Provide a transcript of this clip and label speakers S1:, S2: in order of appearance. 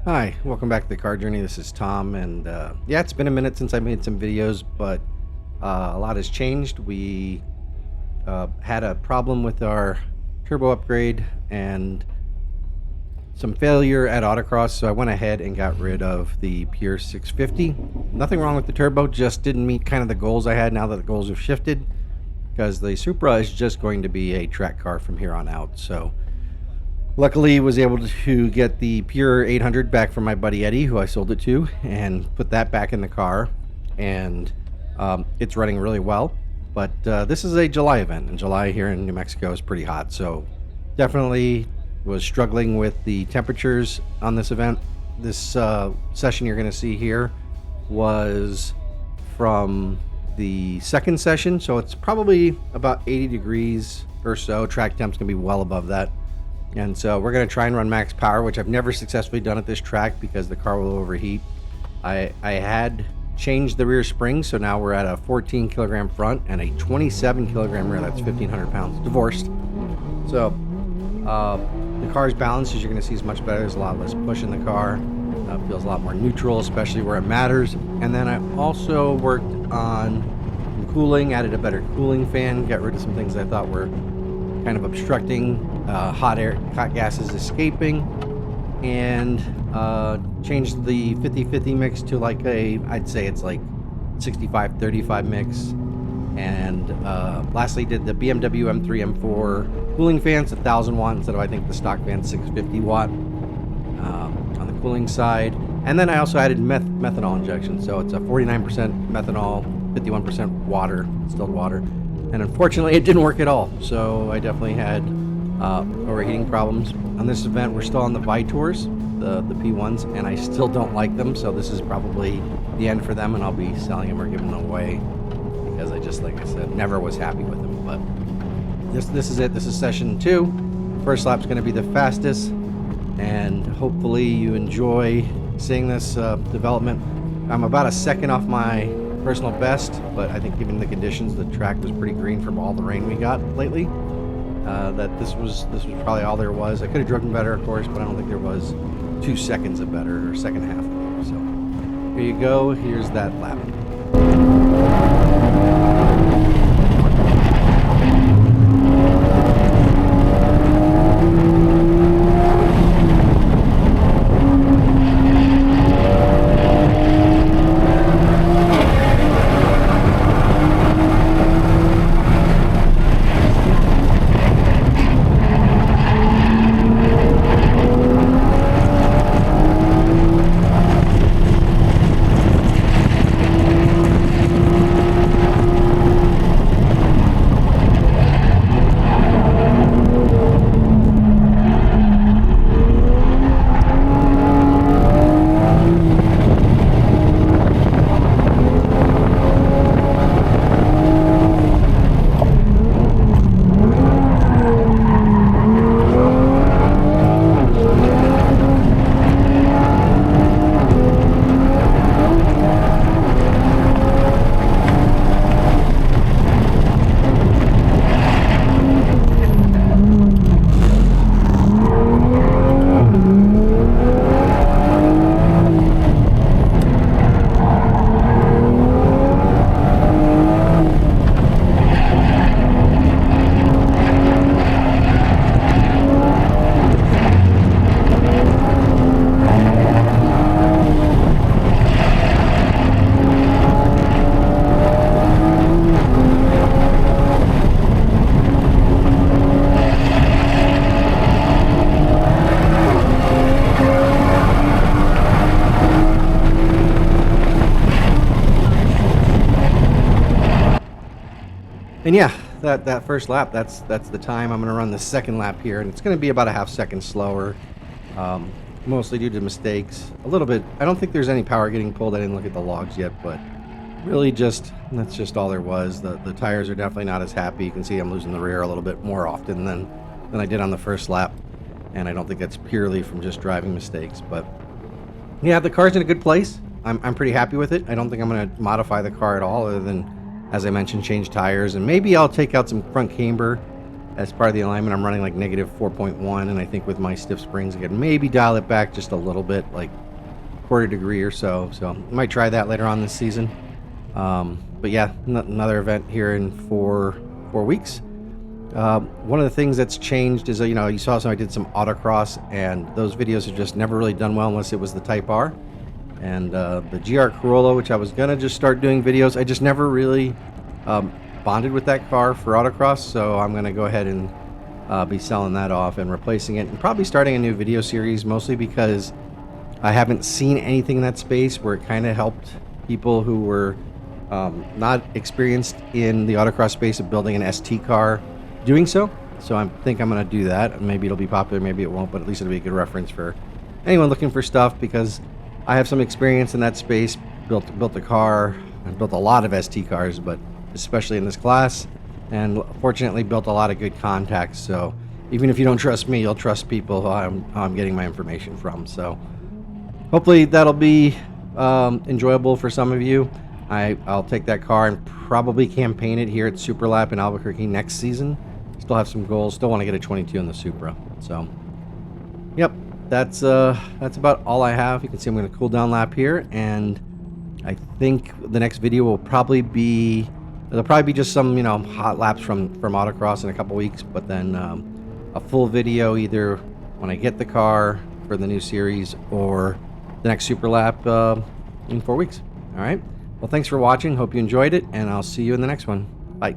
S1: Hi, welcome back to the Car Journey. This is Tom, and yeah, it's been a minute since I made some videos, but a lot has changed. We had a problem with our turbo upgrade and some failure at autocross, so I went ahead and got rid of the Pure 650. Nothing wrong with the turbo, just didn't meet kind of the goals I had now that the goals have shifted, because the Supra is just going to be a track car from here on out. So luckily, was able to get the Pure 800 back from my buddy Eddie, who I sold it to, and put that back in the car, and it's running really well. But this is a July event, and July here in New Mexico is pretty hot, so definitely was struggling with the temperatures on this event. This session you're going to see here was from the second session, so it's probably about 80 degrees or so. Track temp's going to be well above that. And so we're going to try and run max power, which I've never successfully done at this track because the car will overheat. I had changed the rear spring, so now we're at a 14 kilogram front and a 27 kilogram rear. That's 1,500 pounds. Divorced. So the car's balance, as you're going to see, is much better. There's a lot less push in the car. Feels a lot more neutral, especially where it matters. And then I also worked on some cooling, added a better cooling fan, got rid of some things I thought were kind of obstructing hot gases escaping, and changed the 50-50 mix to like I'd say it's like 65-35 mix. And lastly, did the BMW M3 M4 cooling fans, 1,000 watt instead of, I think, the stock fan 650 watt on the cooling side. And then I also added methanol injection, so it's a 49% methanol, 51% water, distilled water. And unfortunately, it didn't work at all. So I definitely had overheating problems. On this event, we're still on the Vitours, the P1s, and I still don't like them. So this is probably the end for them, and I'll be selling them or giving them away because I just, like I said, never was happy with them. But this is it. This is session 2. First lap's going to be the fastest, and hopefully you enjoy seeing this development. I'm about a second off my personal best, but I think given the conditions, the track was pretty green from all the rain we got lately. That this was probably all there was. I could have driven better, of course, but I don't think there was 2 seconds of better, or second half of better. So here you go. Here's that lap. And yeah, that first lap, that's the time. I'm going to run the second lap here, and it's going to be about a half second slower, mostly due to mistakes. A little bit, I don't think there's any power getting pulled. I didn't look at the logs yet, but really that's just all there was. The tires are definitely not as happy. You can see I'm losing the rear a little bit more often than I did on the first lap, and I don't think that's purely from just driving mistakes. But yeah, the car's in a good place. I'm pretty happy with it. I don't think I'm going to modify the car at all, other than, as I mentioned, change tires, and maybe I'll take out some front camber as part of the alignment, I'm running like negative 4.1, and I think with my stiff springs, I could maybe dial it back just a little bit, like quarter degree or so. So I might try that later on this season. But yeah, another event here in four weeks. One of the things that's changed is, you know, you saw I did some autocross, and those videos are just never really done well unless it was the Type R. And the GR Corolla, which I was gonna just start doing videos, I just never really bonded with that car for autocross, so I'm gonna go ahead and be selling that off and replacing it, and probably starting a new video series, mostly because I haven't seen anything in that space where it kind of helped people who were not experienced in the autocross space of building an ST car doing so. So I think I'm going to do that. Maybe it'll be popular, maybe it won't, but at least it'll be a good reference for anyone looking for stuff, because I have some experience in that space. Built a car. I've built a lot of ST cars, but especially in this class, and fortunately built a lot of good contacts. So even if you don't trust me, you'll trust people who I'm getting my information from. So hopefully that'll be enjoyable for some of you. I'll take that car and probably campaign it here at Super Lap in Albuquerque next season. Still have some goals. Still want to get a 22 in the Supra. So, yep, that's about all I have. You can see I'm going to cool down lap here, and I think the next video will probably be just some, you know, hot laps from autocross in a couple weeks, but then a full video either when I get the car for the new series or the next Super Lap in 4 weeks. All right. Well, thanks for watching. Hope you enjoyed it, and I'll see you in the next one. Bye.